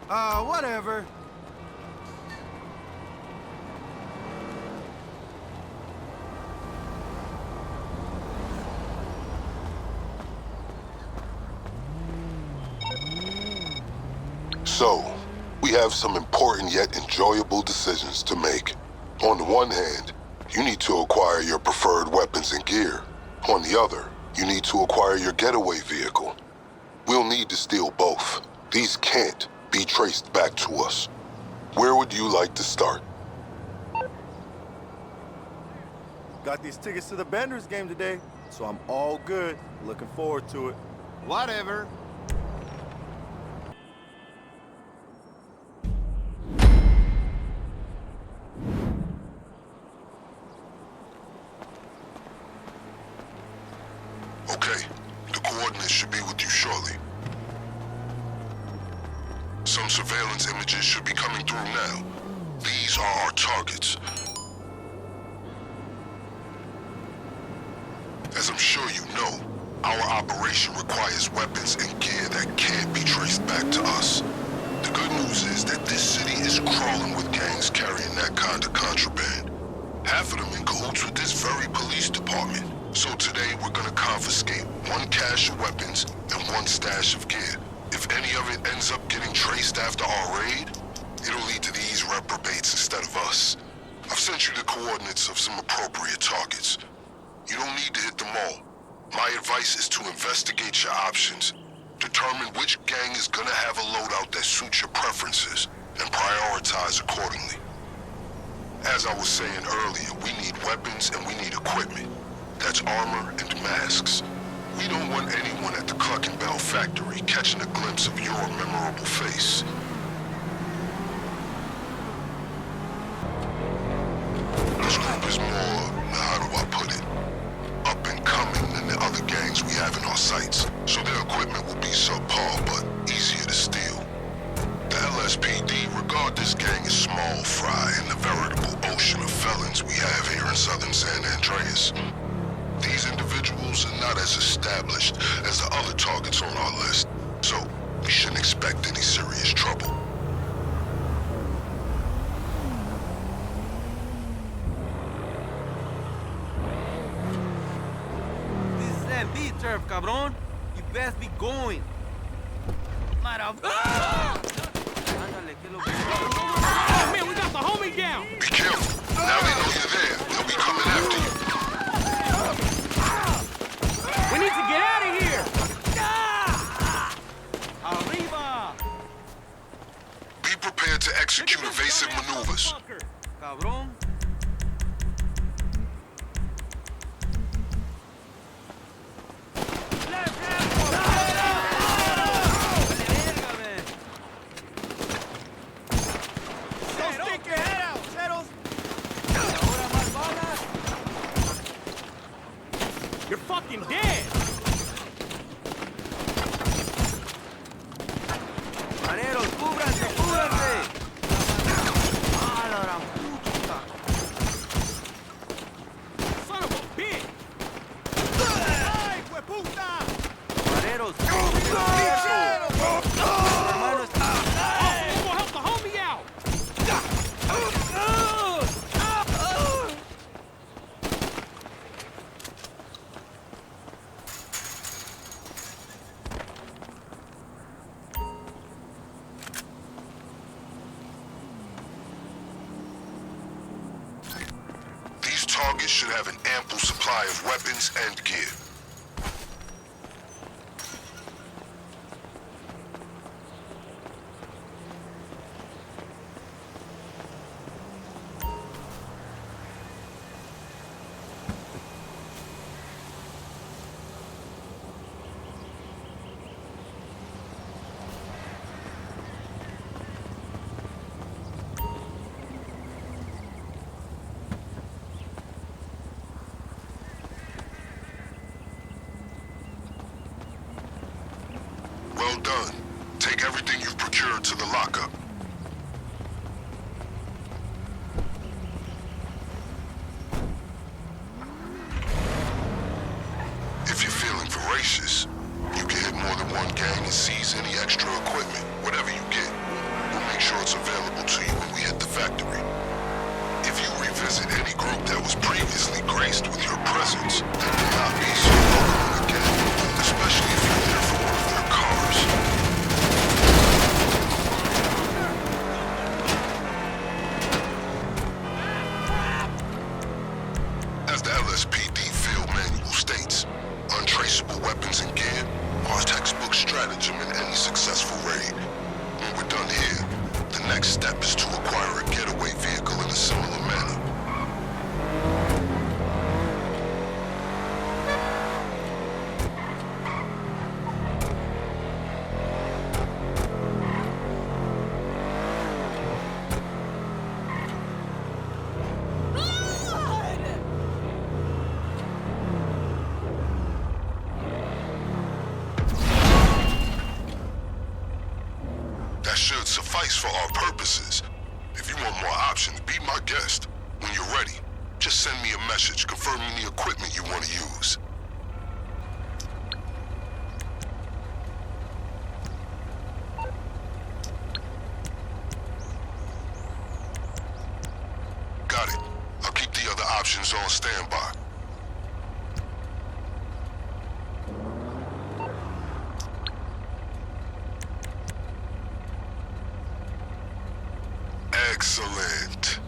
Whatever. So, we have some important yet enjoyable decisions to make. On the one hand, you need to acquire your preferred weapons and gear. On the other, you need to acquire your getaway vehicle. We'll need to steal both. These can't be traced back to us. Where would you like to start? Got these tickets to the Benders game today, so I'm all good. Looking forward to it. Whatever. Okay, the coordinates should be with you shortly. Some surveillance images should be coming through now. These are our targets. As I'm sure you know, our operation requires weapons and gear that can't be traced back to us. The good news is that this city is crawling with gangs carrying that kind of contraband. Half of them in cahoots with this very police department. So today we're gonna confiscate one cache of weapons and one stash of gear. If any of it ends up getting traced after our raid, it'll lead to these reprobates instead of us. I've sent you the coordinates of some appropriate targets. You don't need to hit them all. My advice is to investigate your options, determine which gang is gonna have a loadout that suits your preferences, and prioritize accordingly. As I was saying earlier, we need weapons and we need equipment. That's armor and masks. We don't want anyone at the Cluckin factory catching a glimpse of your memorable face. This group is more, how do I put it, up and coming than the other gangs we have in our sights. So their equipment will be subpar, but easier to steal. The LSPD regard this gang as small fry in the veritable ocean of felons we have here in southern San Andreas. These individuals are not as established as the other targets on our list, so we shouldn't expect any serious trouble. This is MB turf, cabrón. You best be going. Ándale, que lo que... Oh, man, we got the homie down! Be careful. Now they know you're there. They'll be coming after you. We need to get out of here! Arriba! Be prepared to execute evasive maneuvers. Cabrón. You're fucking dead! Maneros, cúbranse, cúbranse. Ah, la gran puta. Son of a bitch! Ay, hueputa! Maneros, hermano está... Oh, we'll help the homie out! These targets should have an ample supply of weapons and gear. Well done. Take everything you've procured to the lockup. If you're feeling voracious, you can hit more than one gang and seize any extra equipment, whatever you get. successful raid. When we're done here, the next step is to acquire a getaway vehicle in a similar manner. That should suffice for our purposes. If you want more options, be my guest. When you're ready, just send me a message confirming the equipment you want to use. Got it. I'll keep the other options on standby. Excellent.